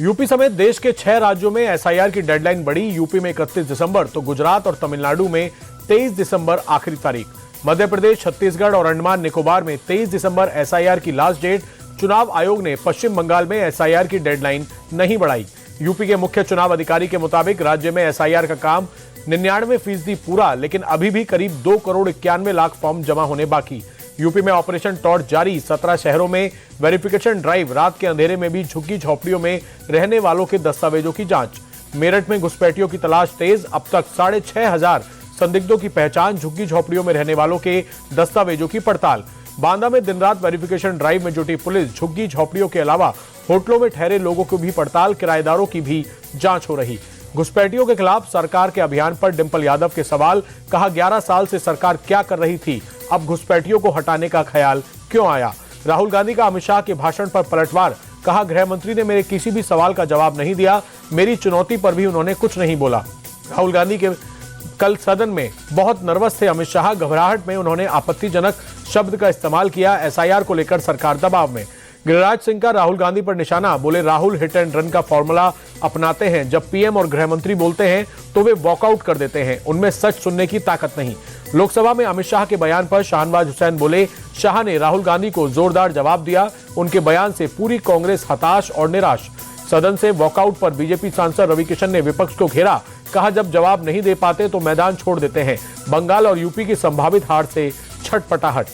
UP समेत देश के 6 राज्यों में एसआईआर की डेडलाइन बढ़ी। यूपी में 31 दिसंबर तो गुजरात और तमिलनाडु में 23 दिसंबर आखिरी तारीख। मध्य प्रदेश, छत्तीसगढ़ और अंडमान निकोबार में 23 दिसंबर एसआईआर की लास्ट डेट। चुनाव आयोग ने पश्चिम बंगाल में एसआईआर की डेडलाइन नहीं बढ़ाई। यूपी के मुख्य चुनाव अधिकारी के मुताबिक राज्य में एसआईआर का काम 99% पूरा, लेकिन अभी भी करीब 2 करोड़ 91 लाख फॉर्म जमा होने बाकी। यूपी में ऑपरेशन टॉर्च जारी। 17 शहरों में वेरिफिकेशन ड्राइव। रात के अंधेरे में भी झुग्गी झोपड़ियों में रहने वालों के दस्तावेजों की जांच। मेरठ में घुसपैठियों की तलाश तेज। अब तक 6,500 संदिग्धों की पहचान। झुग्गी झोपड़ियों में रहने वालों के दस्तावेजों की पड़ताल। बांदा में दिन रात वेरिफिकेशन ड्राइव में जुटी पुलिस। झुग्गी झोपड़ियों के अलावा होटलों में ठहरे लोगों की भी पड़ताल। किराएदारों की भी जांच हो रही। घुसपैठियों के खिलाफ सरकार के अभियान पर डिंपल यादव के सवाल। कहा, 11 साल से सरकार क्या कर रही थी, अब घुसपैठियों को हटाने का ख्याल क्यों आया। राहुल गांधी का अमित शाह के भाषण पर पलटवार। कहा, गृह मंत्री ने मेरे किसी भी सवाल का जवाब नहीं दिया, मेरी चुनौती पर भी उन्होंने कुछ नहीं बोला। राहुल गांधी के कल सदन में बहुत नर्वस थे अमित शाह। घबराहट में उन्होंने आपत्तिजनक शब्द का इस्तेमाल किया। एसआईआर को लेकर सरकार दबाव में। गिरिराज सिंह का राहुल गांधी पर निशाना। बोले, राहुल हिट एंड रन का फॉर्मूला अपनाते हैं। जब पीएम और गृह मंत्री बोलते हैं तो वे वॉकआउट कर देते हैं, उनमें सच सुनने की ताकत नहीं। लोकसभा में अमित शाह के बयान पर शाहनवाज हुसैन बोले, शाह ने राहुल गांधी को जोरदार जवाब दिया। उनके बयान से पूरी कांग्रेस हताश और निराश। सदन से वॉकआउट पर बीजेपी सांसद रवि किशन ने विपक्ष को घेरा। कहा, जब जवाब नहीं दे पाते तो मैदान छोड़ देते हैं। बंगाल और यूपी की संभावित हार से छटपटाहट।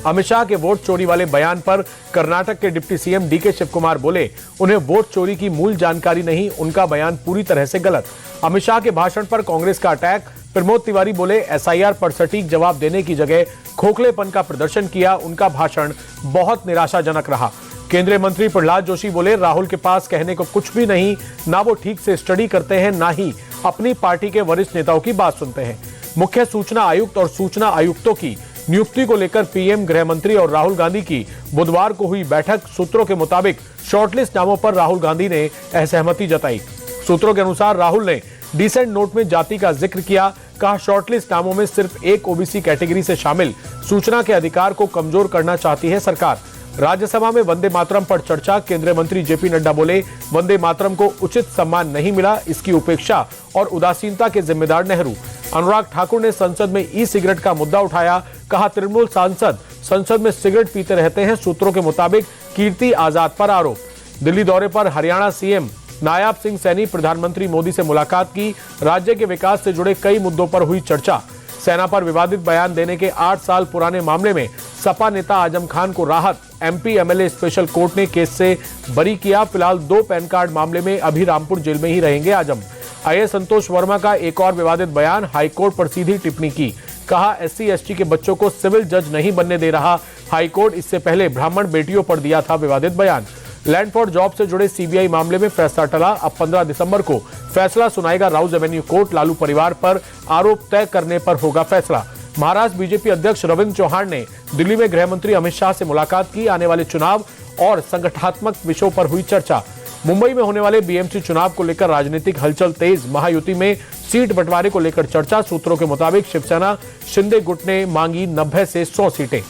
अमित शाह के वोट चोरी वाले बयान पर कर्नाटक के डिप्टी सीएम डीके शिवकुमार बोले, उन्हें वोट चोरी की मूल जानकारी नहीं, उनका बयान पूरी तरह से गलत। अमित शाह के भाषण पर कांग्रेस का अटैक। प्रमोद तिवारी बोले, एसआईआर पर सटीक जवाब देने की जगह खोखलेपन का प्रदर्शन किया, उनका भाषण बहुत निराशाजनक रहा। केंद्रीय मंत्री प्रहलाद जोशी बोले, राहुल के पास कहने को कुछ भी नहीं, ना वो ठीक से स्टडी करते हैं, ना ही अपनी पार्टी के वरिष्ठ नेताओं की बात सुनते हैं। मुख्य सूचना आयुक्त और सूचना आयुक्तों की नियुक्ति को लेकर पीएम, गृह मंत्री और राहुल गांधी की बुधवार को हुई बैठक। सूत्रों के मुताबिक शॉर्टलिस्ट नामों पर राहुल गांधी ने असहमति जताई। सूत्रों के अनुसार राहुल ने डिसेंट नोट में जाति का जिक्र किया। कहा, शॉर्टलिस्ट नामों में सिर्फ एक ओबीसी कैटेगरी से शामिल सूचना के अधिकार को कमजोर करना चाहती है सरकार। राज्यसभा में वंदे मातरम पर चर्चा। केंद्रीय मंत्री जेपी नड्डा बोले, वंदे मातरम को उचित सम्मान नहीं मिला, इसकी उपेक्षा और उदासीनता के जिम्मेदार नेहरू। अनुराग ठाकुर ने संसद में ई सिगरेट का मुद्दा उठाया। कहा, तृणमूल सांसद संसद में सिगरेट पीते रहते हैं। सूत्रों के मुताबिक कीर्ति आजाद पर आरोप। दिल्ली दौरे पर हरियाणा सीएम नायाब सिंह सैनी प्रधानमंत्री मोदी से मुलाकात की। राज्य के विकास से जुड़े कई मुद्दों पर हुई चर्चा। सेना पर विवादित बयान देने के 8 साल पुराने मामले में सपा नेता आजम खान को राहत। एमपी एमएलए स्पेशल कोर्ट ने केस से बरी किया। फिलहाल 2 पैन कार्ड मामले में अभी रामपुर जेल में ही रहेंगे आजम। आईएएस संतोष वर्मा का एक और विवादित बयान। हाईकोर्ट पर सीधी टिप्पणी की। कहा, एससी एसटी के बच्चों को सिविल जज नहीं बनने दे रहा हाईकोर्ट। इससे पहले ब्राह्मण बेटियों पर दिया था विवादित बयान। लैंड फॉर जॉब से जुड़े सीबीआई मामले में फैसला टला। अब 15 दिसंबर को फैसला सुनाएगा राउज एवेन्यू कोर्ट। लालू परिवार पर आरोप तय करने पर होगा फैसला। महाराष्ट्र बीजेपी अध्यक्ष रविंद्र चौहान ने दिल्ली में गृह मंत्री अमित शाह से मुलाकात की। आने वाले चुनाव और संगठनात्मक विषयों पर हुई चर्चा। मुंबई में होने वाले बीएमसी चुनाव को लेकर राजनीतिक हलचल तेज। महायुति में सीट बंटवारे को लेकर चर्चा। सूत्रों के मुताबिक शिवसेना शिंदे गुट ने मांगी 90 से 100 सीटें।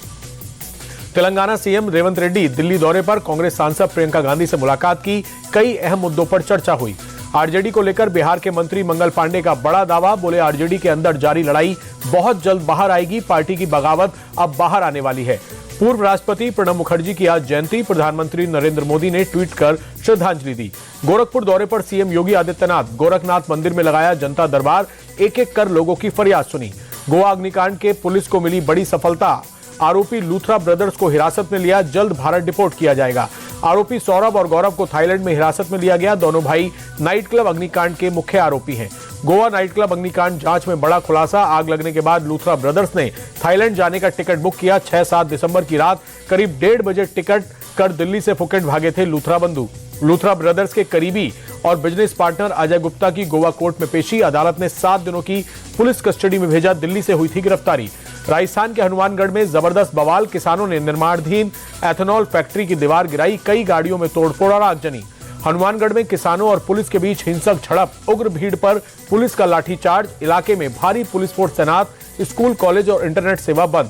तेलंगाना सीएम रेवंत रेड्डी दिल्ली दौरे पर। कांग्रेस सांसद प्रियंका गांधी से मुलाकात की। कई अहम मुद्दों पर चर्चा हुई। आरजेडी को लेकर बिहार के मंत्री मंगल पांडे का बड़ा दावा। बोले, आरजेडी के अंदर जारी लड़ाई बहुत जल्द बाहर आएगी। पार्टी की बगावत अब बाहर आने वाली है। पूर्व राष्ट्रपति प्रणब मुखर्जी की आज जयंती। प्रधानमंत्री नरेंद्र मोदी ने ट्वीट कर श्रद्धांजलि दी। गोरखपुर दौरे पर सीएम योगी आदित्यनाथ। गोरखनाथ मंदिर में लगाया जनता दरबार। एक एक कर लोगों की फरियाद सुनी। गोवा अग्निकांड के पुलिस को मिली बड़ी सफलता। आरोपी लूथरा ब्रदर्स को हिरासत में लिया। जल्द भारत डिपोर्ट किया जाएगा। आरोपी सौरभ और गौरव को थाईलैंड में हिरासत में लिया गया। दोनों भाई नाइट क्लब अग्निकांड के मुख्य आरोपी हैं। गोवा नाइट क्लब अग्निकांड जांच में बड़ा खुलासा। आग लगने के बाद लूथरा ब्रदर्स ने थाईलैंड जाने का टिकट बुक किया। 6-7 दिसंबर की रात करीब 1:30 बजे टिकट कर दिल्ली से फुकेट भागे थे लूथरा बंधु। लूथरा ब्रदर्स के करीबी और बिजनेस पार्टनर अजय गुप्ता की गोवा कोर्ट में पेशी। अदालत ने 7 दिनों की पुलिस कस्टडी में भेजा। दिल्ली से हुई थी गिरफ्तारी। राजस्थान के हनुमानगढ़ में जबरदस्त बवाल। किसानों ने निर्माणाधीन एथेनॉल फैक्ट्री की दीवार गिराई। कई गाड़ियों में तोड़फोड़ और आगजनी। हनुमानगढ़ में किसानों और पुलिस के बीच हिंसक झड़प। उग्र भीड़ पर पुलिस का लाठीचार्ज। इलाके में भारी पुलिस फोर्स तैनात। स्कूल, कॉलेज और इंटरनेट सेवा बंद।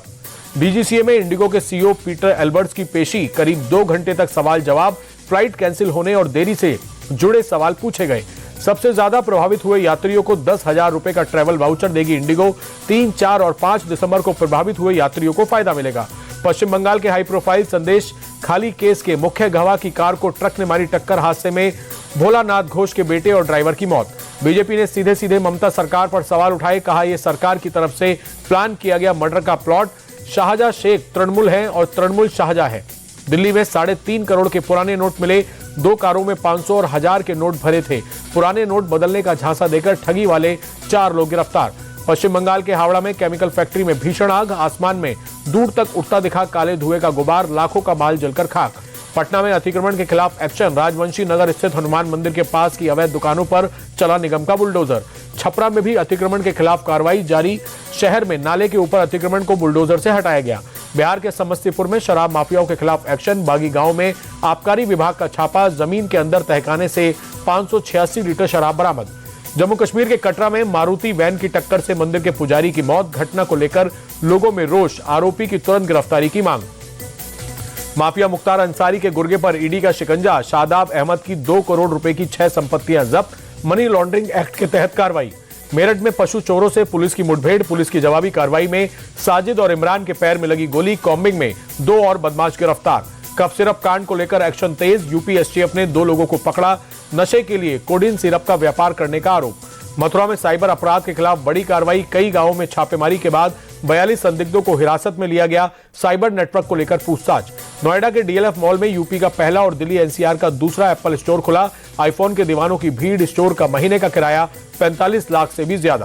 डीजीसीए में इंडिगो के सीईओ पीटर एल्बर्ट्स की पेशी। करीब 2 घंटे तक सवाल जवाब। फ्लाइट कैंसिल होने और देरी से जुड़े सवाल पूछे गए। सबसे ज्यादा प्रभावित हुए यात्रियों को 10,000 रुपए का ट्रैवल वाउचर देगी इंडिगो। 3, 4 और 5 दिसंबर को प्रभावित हुए यात्रियों को फायदा मिलेगा। पश्चिम बंगाल के हाई प्रोफाइल संदेश खाली केस के मुख्य गवाह की कार को ट्रक ने मारी टक्कर। हादसे में भोलानाथ घोष के बेटे और ड्राइवर की मौत। बीजेपी ने सीधे सीधे ममता सरकार पर सवाल उठाए, कहा यह सरकार की तरफ से प्लान किया गया मर्डर का प्लॉट। शाहजहां शेख तृणमूल है और तृणमूल शाहजहां है। दिल्ली में 3.5 करोड़ के पुराने नोट मिले। 2 कारों में 500 और 1000 के नोट भरे थे। पुराने नोट बदलने का झांसा देकर ठगी वाले 4 लोग गिरफ्तार। पश्चिम बंगाल के हावड़ा में केमिकल फैक्ट्री में भीषण आग। आसमान में दूर तक उठता दिखा काले धुएं का गुबार। लाखों का माल जलकर खाक। पटना में अतिक्रमण के खिलाफ एक्शन। राजवंशी नगर स्थित हनुमान मंदिर के पास की अवैध दुकानों पर चला निगम का बुलडोजर। छपरा में भी अतिक्रमण के खिलाफ कार्रवाई जारी। शहर में नाले के ऊपर अतिक्रमण को बुलडोजर से हटाया गया। बिहार के समस्तीपुर में शराब माफियाओं के खिलाफ एक्शन। बागी गांव में आबकारी विभाग का छापा। जमीन के अंदर तहखाने से 586 लीटर शराब बरामद। जम्मू कश्मीर के कटरा में मारुति वैन की टक्कर से मंदिर के पुजारी की मौत। घटना को लेकर लोगों में रोष। आरोपी की तुरंत गिरफ्तारी की मांग। माफिया मुख्तार अंसारी के गुर्गे पर ईडी का शिकंजा। शादाब अहमद की 2 करोड़ रुपए की 6 संपत्तियां जब्त। मनी लॉन्ड्रिंग एक्ट के तहत कार्रवाई। मेरठ में पशु चोरों से पुलिस की मुठभेड़। पुलिस की जवाबी कार्रवाई में साजिद और इमरान के पैर में लगी गोली। कॉम्बिंग में 2 और बदमाश गिरफ्तार। कफ सिरप कांड को लेकर एक्शन तेज। यूपी एसटीएफ ने 2 लोगों को पकड़ा। नशे के लिए कोडीन सिरप का व्यापार करने का आरोप। मथुरा में साइबर अपराध के खिलाफ बड़ी कार्रवाई। कई गांवों में छापेमारी के बाद 42 संदिग्धों को हिरासत में लिया गया। साइबर नेटवर्क को लेकर पूछताछ। नोएडा के डीएलएफ मॉल में यूपी का पहला और दिल्ली एनसीआर का दूसरा एप्पल स्टोर खुला। आईफोन के दीवानों की भीड़। स्टोर का महीने का किराया 45 लाख से भी ज्यादा।